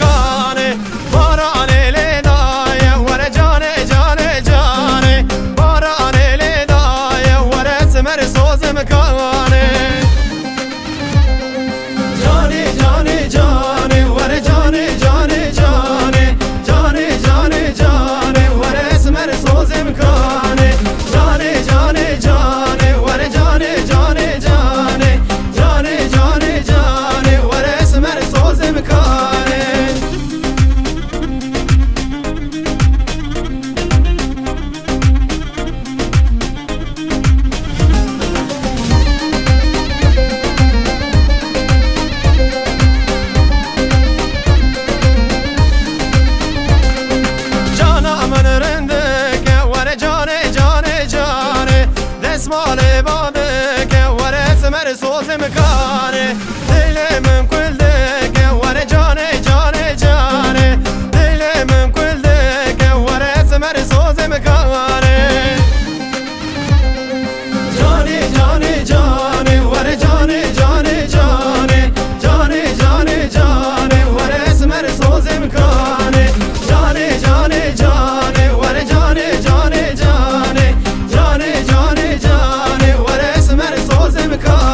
مکانه باران لیدای ور جان جان جانه باران لیدای ور سمر سوز مکانه جانی جانی جانی ور جانی جانی جانی جانی جانی جانی ور اسمر سوز مکانه جانی جانی جانی ور جانی جانی جانی جانی جانی جانی ور اسمر سوز مکانه اسمال باده که ور اسمر سوز مکانه دل من کل ده که ور جان جان جانه دل من کل ده که ور اسمر سوز مکانه جانی جانی جانی ور جانی جانی جانی جانی جانی جانی ور اسمر سوز مکانه جانی جانی جانی ور جانی جانی جانی جانی جانی جانی ور اسمر سوز مکانه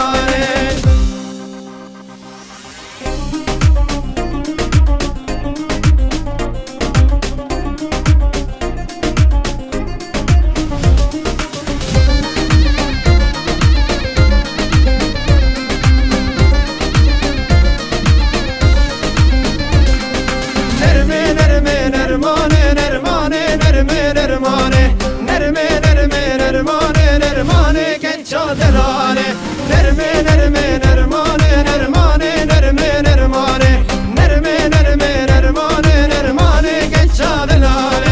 نرمانه گنچا دلانه نرمه نرمه نرمانه نرمانه نرمه نرمانه نرمه نرمه نرمانه نرمانه گنچا دلانه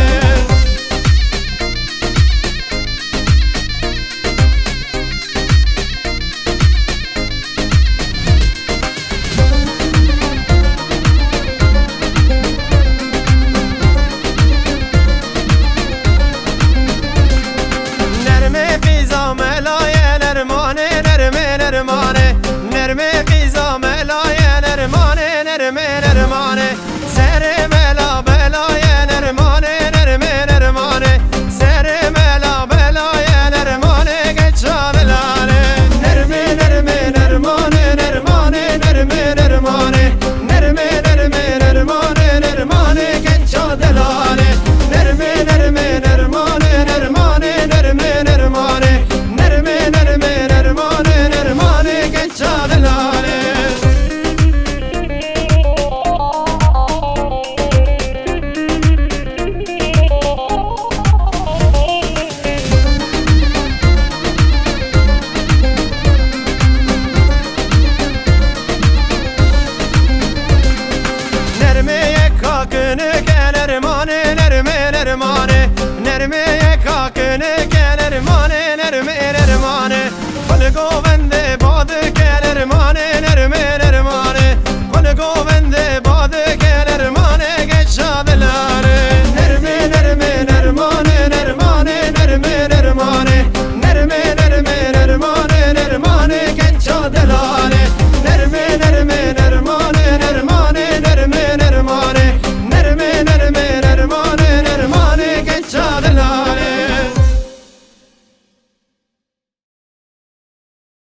نرمه قیزا ملای نرمانه نرمه نرمانه سر ملا بلای نرمانه نرمه نرمانه سر ملا بلای نرمانه گچا دلانه نرمه نرمه نرمانه نرمانه نرمه نرمانه نرمه نرمه نرمانه نرمانه گچا دلانه نرمه نرمه نرمانه نرمانه نرمه نرمانه نرمه نرمه نرمانه نرمانه گچا دلانه نرمه کاکنه که نرمانه نرمه نرمانه نرمه کاکنه که نرمانه نرمه نرمانه پل گوونده باده